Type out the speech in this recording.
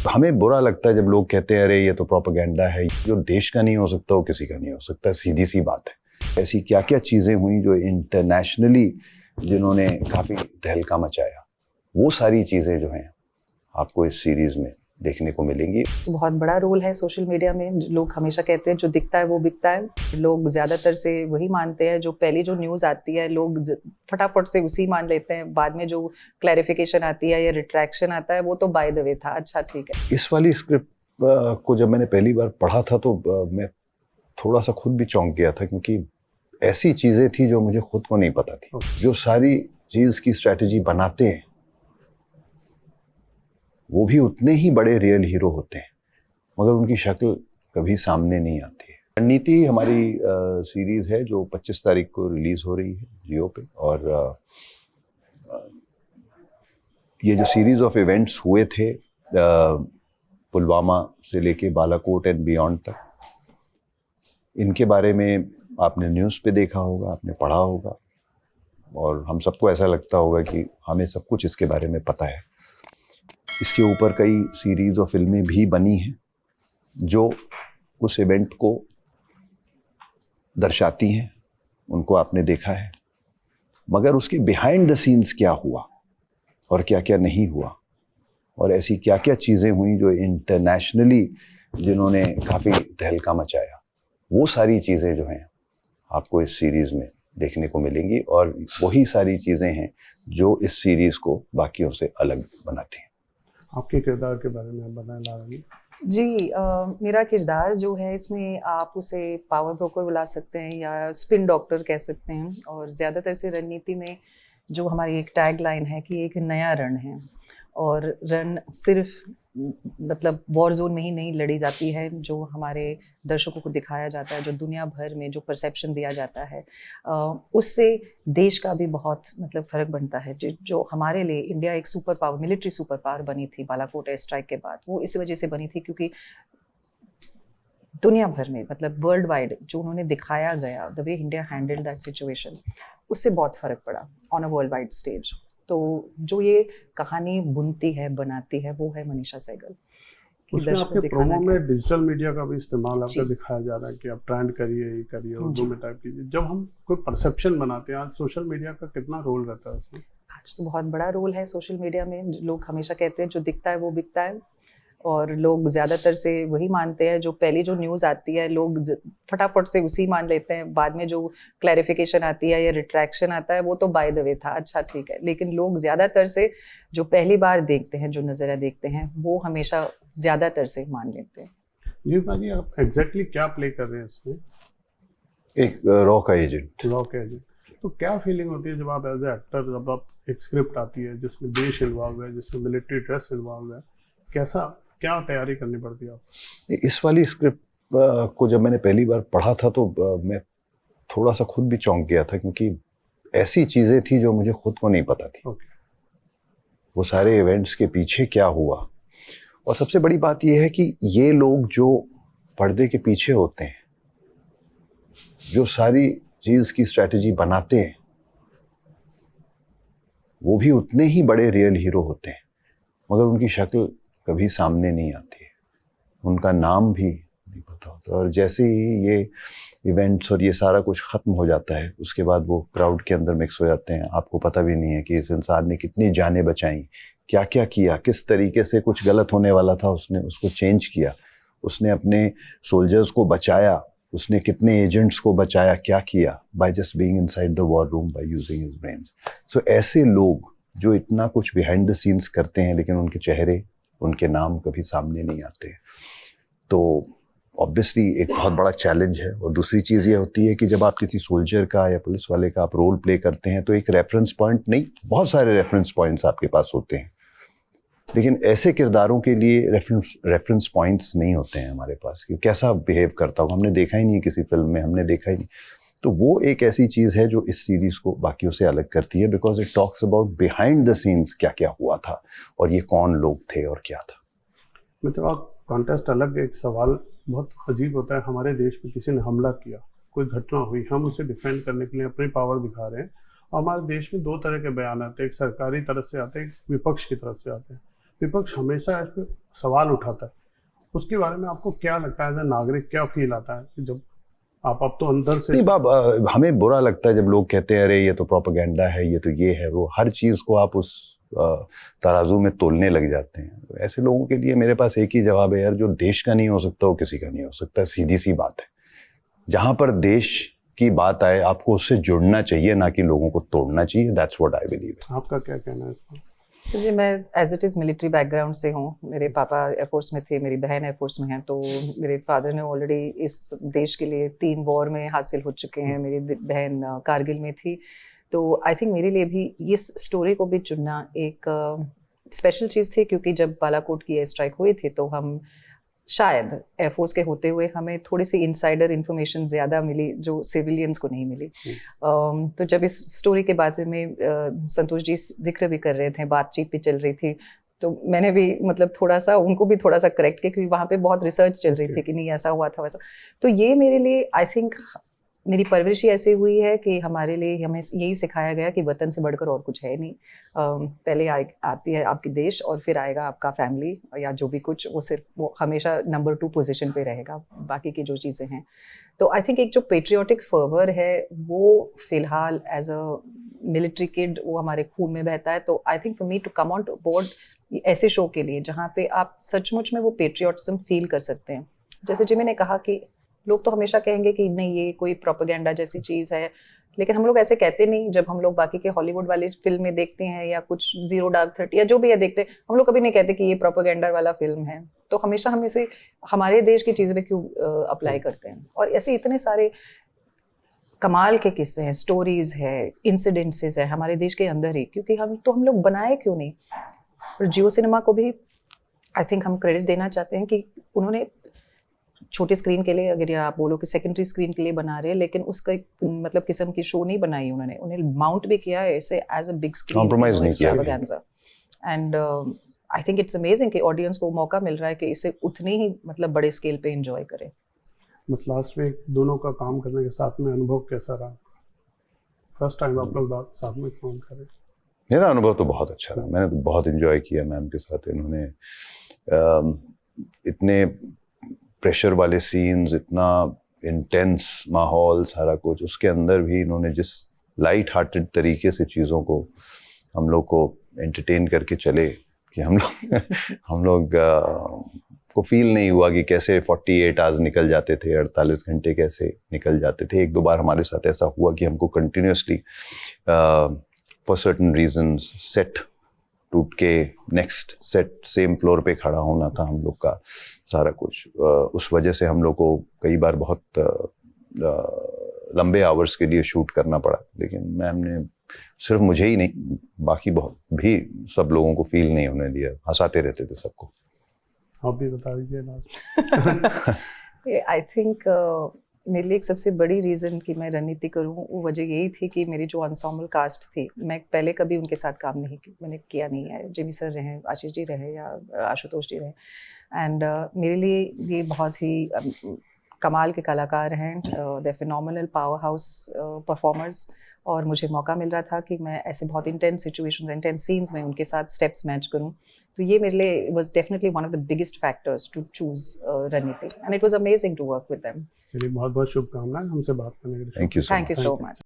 हमें बुरा लगता है जब लोग कहते हैं अरे ये तो प्रोपेगेंडा है। जो देश का नहीं हो सकता वो किसी का नहीं हो सकता, सीधी सी बात है। ऐसी क्या क्या चीज़ें हुई जो इंटरनेशनली जिन्होंने काफ़ी तहलका मचाया, वो सारी चीज़ें जो हैं आपको इस सीरीज़ में देखने को मिलेंगी। बहुत बड़ा रोल है सोशल मीडिया में। लोग हमेशा कहते हैं जो दिखता है वो बिकता है। लोग ज़्यादातर से वही मानते हैं, जो पहली जो न्यूज़ आती है लोग फटाफट से उसी मान लेते हैं। बाद में जो क्लैरिफिकेशन आती है या रिट्रैक्शन आता है वो तो बाय द वे था, अच्छा ठीक है। इस वाली स्क्रिप्ट को जब मैंने पहली बार पढ़ा था तो मैं थोड़ा सा खुद भी चौंक गया था, क्योंकि ऐसी चीज़ें थी जो मुझे खुद को नहीं पता थी। जो सारी चीज़ की स्ट्रैटेजी बनाते हैं वो भी उतने ही बड़े रियल हीरो होते हैं, मगर उनकी शक्ल कभी सामने नहीं आती है। रणनीति हमारी सीरीज़ है जो 25 तारीख को रिलीज़ हो रही है जियो पे। और ये जो सीरीज़ ऑफ इवेंट्स हुए थे पुलवामा से लेके बालाकोट एंड बियॉन्ड तक, इनके बारे में आपने न्यूज़ पे देखा होगा, आपने पढ़ा होगा, और हम सबको ऐसा लगता होगा कि हमें सब कुछ इसके बारे में पता है। इसके ऊपर कई सीरीज़ और फिल्में भी बनी हैं जो उस इवेंट को दर्शाती हैं, उनको आपने देखा है। मगर उसके बिहाइंड द सीन्स क्या हुआ और क्या क्या नहीं हुआ, और ऐसी क्या क्या चीज़ें हुई जो इंटरनेशनली जिन्होंने काफ़ी तहलका मचाया, वो सारी चीज़ें जो हैं आपको इस सीरीज़ में देखने को मिलेंगी। और वही सारी चीज़ें हैं जो इस सीरीज़ को बाकियों से अलग बनाती हैं। आपके किरदार के बारे में आप बताएं नारायणी जी, मेरा किरदार जो है इसमें आप उसे पावर ब्रोकर बुला सकते हैं या स्पिन डॉक्टर कह सकते हैं। और ज़्यादातर से रणनीति में जो हमारी एक टैग लाइन है कि एक नया रण है, और रण सिर्फ मतलब वॉर जोन में ही नहीं लड़ी जाती है। जो हमारे दर्शकों को दिखाया जाता है, जो दुनिया भर में जो परसेप्शन दिया जाता है, उससे देश का भी बहुत मतलब फ़र्क बनता है। जो हमारे लिए इंडिया एक super power, military super power बनी थी बालाकोट एयर स्ट्राइक के बाद, वो इस वजह से बनी थी क्योंकि दुनिया भर में मतलब वर्ल्ड वाइड जो उन्होंने दिखाया गया, the way India handled that situation, उससे बहुत फ़र्क पड़ा on a world wide stage. तो जो ये कहानी बुनती है, बनाती है, वो है मनीषा सहगल। उसमें आपके प्रोमो में डिजिटल मीडिया का भी इस्तेमाल आपका दिखाया जा रहा है कि आप ट्रेंड करिए, ये करिए, उर्दू में टाइप कीजिए। जब हम कोई परसेप्शन बनाते हैं, आज सोशल मीडिया का कितना रोल रहता है उसमें? आज तो बहुत बड़ा रोल है सोशल मीडिया में। लोग हमेशा कहते हैं जो दिखता है वो बिकता है, और लोग ज़्यादातर से वही मानते हैं। जो पहली जो न्यूज़ आती है लोग फटाफट से उसी मान लेते हैं। बाद में जो क्लैरिफिकेशन आती है या रिट्रैक्शन आता है वो तो बाय द वे था, अच्छा ठीक है। लेकिन लोग ज़्यादातर से जो पहली बार देखते हैं, जो नज़रिया देखते हैं, वो हमेशा ज़्यादातर से मान लेते हैं। जी भाई, आप एग्जैक्टली क्या प्ले कर रहे हैं इसमें? एक रॉ का एजेंट। रॉ का एजेंट। तो क्या फीलिंग होती है जब आप एज ए एक्टर, जब आप एक स्क्रिप्ट आती है जिसमें देश इन्वॉल्व है, जिसमें मिलिट्री ड्रेस इन्वॉल्व है, क्या तैयारी करनी पड़ती है आपको? इस वाली स्क्रिप्ट को जब मैंने पहली बार पढ़ा था तो मैं थोड़ा सा खुद भी चौंक गया था, क्योंकि ऐसी चीज़ें थी जो मुझे खुद को नहीं पता थी। वो सारे इवेंट्स के पीछे क्या हुआ, और सबसे बड़ी बात यह है कि ये लोग जो पर्दे के पीछे होते हैं, जो सारी चीज़ की स्ट्रैटेजी बनाते हैं, वो भी उतने ही बड़े रियल हीरो होते हैं, मगर उनकी शक्ल कभी सामने नहीं आती है, उनका नाम भी नहीं पता होता। और जैसे ही ये इवेंट्स और ये सारा कुछ ख़त्म हो जाता है, उसके बाद वो क्राउड के अंदर मिक्स हो जाते हैं। आपको पता भी नहीं है कि इस इंसान ने कितनी जानें बचाई, क्या क्या किया, किस तरीके से कुछ गलत होने वाला था उसने उसको चेंज किया, उसने अपने सोल्जर्स को बचाया, उसने कितने एजेंट्स को बचाया, क्या किया, by just being inside the war room, by using his brains. So ऐसे लोग जो इतना कुछ बिहाइंड द सीन्स करते हैं, लेकिन उनके चेहरे, उनके नाम कभी सामने नहीं आते, तो ऑब्वियसली एक बहुत बड़ा चैलेंज है। और दूसरी चीज़ ये होती है कि जब आप किसी सोल्जर का या पुलिस वाले का आप रोल प्ले करते हैं, तो एक रेफरेंस पॉइंट नहीं, बहुत सारे रेफरेंस पॉइंट्स आपके पास होते हैं, लेकिन ऐसे किरदारों के लिए रेफरेंस पॉइंट्स नहीं होते हैं हमारे पास कि कैसा बिहेव करता हो, हमने देखा ही नहीं किसी फिल्म में, हमने देखा ही नहीं। तो वो एक ऐसी चीज़ है जो इस सीरीज़ को बाकियों से अलग करती है, because it talks about behind the scenes क्या क्या हुआ था और ये कौन लोग थे और क्या था। मतलब कॉन्टेस्ट अलग, एक सवाल बहुत अजीब होता है। हमारे देश में किसी ने हमला किया, कोई घटना हुई, हम उसे डिफेंड करने के लिए अपनी पावर दिखा रहे हैं। और हमारे देश में दो तरह के बयान आते हैं, एक सरकारी तरफ से आते हैं, एक विपक्ष की तरफ से आते हैं। विपक्ष हमेशा इस पे सवाल उठाता है, उसके बारे में आपको क्या लगता है, एज ए नागरिक क्या फील आता है कि जब आप अब तो अंदर से नहीं बाब, हमें बुरा लगता है जब लोग कहते हैं अरे ये तो प्रोपेगेंडा है, ये तो ये है वो, हर चीज़ को आप उस तराजू में तोलने लग जाते हैं। ऐसे लोगों के लिए मेरे पास एक ही जवाब है यार, जो देश का नहीं हो सकता वो किसी का नहीं हो सकता, सीधी सी बात है। जहाँ पर देश की बात आए आपको उससे जुड़ना चाहिए, ना कि लोगों को तोड़ना चाहिए। That's what I believe. आपका क्या कहना है इसमें? तो जी, मैं as it is military background से हूँ। मेरे पापा एयरफोर्स में थे, मेरी बहन एयरफोर्स में है, तो मेरे फादर ने ऑलरेडी इस देश के लिए 3 वॉर में हासिल हो चुके हैं। मेरी बहन कारगिल में थी। तो आई थिंक मेरे लिए भी इस स्टोरी को भी चुनना एक स्पेशल चीज़ थी, क्योंकि जब बालाकोट की एयर स्ट्राइक हुई थी तो हम शायद एयरफोर्स के होते हुए हमें थोड़ी सी इनसाइडर इन्फॉर्मेशन ज़्यादा मिली जो सिविलियंस को नहीं मिली। तो जब इस स्टोरी के बारे में संतोष जी जिक्र भी कर रहे थे, बातचीत भी चल रही थी, तो मैंने भी मतलब थोड़ा सा उनको भी थोड़ा सा करेक्ट किया, क्योंकि वहाँ पे बहुत रिसर्च चल रही थी कि नहीं ऐसा हुआ था वैसा। तो ये मेरे लिए आई थिंक मेरी परवरिश ही ऐसी हुई है कि हमारे लिए हमें यही सिखाया गया कि वतन से बढ़कर और कुछ है नहीं। पहले आती है आपकी देश और फिर आएगा आपका फैमिली या जो भी कुछ, वो सिर्फ वो हमेशा नंबर 2 पोजीशन पे रहेगा, बाकी की जो चीज़ें हैं। तो आई थिंक एक जो पेट्रियोटिक फर्वर है वो फिलहाल एज अ मिलिट्री किड वो हमारे खून में बहता है। तो I think for me to come on board ऐसे शो के लिए जहाँ पे आप सचमुच में वो पेट्रियोटिज्म फील कर सकते हैं। जैसे जिमी ने कहा कि लोग तो हमेशा कहेंगे कि नहीं ये कोई प्रोपेगेंडा जैसी चीज़ है, लेकिन हम लोग ऐसे कहते नहीं। जब हम लोग बाकी के हॉलीवुड वाली फिल्म में देखते हैं या कुछ 0 Dark 30 या जो भी है देखते हैं, हम लोग कभी नहीं कहते कि ये प्रोपेगेंडा वाला फिल्म है। तो हमेशा हम इसे हमारे देश की चीज़ पे क्यों अप्लाई करते हैं। और ऐसे इतने सारे कमाल के किस्से हैं, स्टोरीज है, इंसिडेंसेस है हमारे देश के अंदर ही, क्योंकि हम लोग बनाए क्यों नहीं। और जियो सिनेमा को भी आई थिंक हम क्रेडिट देना चाहते हैं कि उन्होंने छोटे स्क्रीन के लिए, अगर आप बोलो कि सेकेंडरी स्क्रीन के लिए बना रहे हैं, लेकिन उसका मतलब किस्म की शो नहीं बनाई उन्होंने, उन्हें माउंट भी किया है इसे as a big screen, compromise नहीं किया। And I think it's amazing कि ऑडियंस को मौका मिल रहा है कि इसे उतने ही मतलब बड़े स्केल पे एंजॉय करे। बस लास्ट वीक दोनों का काम करने के साथ में अनुभव कैसा रहा? फर्स्ट टाइम आप लोग साथ में काम कर रहे? मेरा अनुभव तो बहुत अच्छा रहा, मैंने तो बहुत एंजॉय किया मैम के साथ। इन्होंने इतने प्रेशर वाले सीन्स, इतना इंटेंस माहौल, सारा कुछ, उसके अंदर भी इन्होंने जिस लाइट हार्टेड तरीके से चीज़ों को हम लोग को एंटरटेन करके चले कि हम लोग को फील नहीं हुआ कि कैसे 48 आवर्स निकल जाते थे, 48 घंटे कैसे निकल जाते थे। 1-2 बार हमारे साथ ऐसा हुआ कि हमको continuously for certain reasons set टूट के नेक्स्ट सेट सेम फ्लोर पे खड़ा होना था हम लोग का सारा कुछ। उस वजह से हम लोग को कई बार बहुत लंबे आवर्स के लिए शूट करना पड़ा। लेकिन मैम ने सिर्फ मुझे ही नहीं, बाकी बहुत भी सब लोगों को फील नहीं होने दिया, हंसाते रहते थे सबको। आप भी बता दीजिए लास्ट। आई थिंक मेरे लिए एक सबसे बड़ी रीज़न कि मैं रणनीति करूं वो वजह यही थी कि मेरी जो एंसेम्बल कास्ट थी, मैं पहले कभी उनके साथ काम मैंने किया नहीं है। जिमी सर रहे, आशीष जी रहे या आशुतोष जी रहे, एंड मेरे लिए ये बहुत ही कमाल के कलाकार हैं, दे फिनोमिनल पावर हाउस परफॉर्मर्स। और मुझे मौका मिल रहा था कि मैं ऐसे बहुत इंटेंस सिचुएशंस, इंटेंस सीन्स में उनके साथ स्टेप्स मैच करूं। तो ये मेरे लिए was definitely one of the biggest factors to choose Ranneeti, and it was amazing to work with them. चलिए, बहुत बहुत शुभकामनाएं हमसे बात करने के लिए। Thank you so much.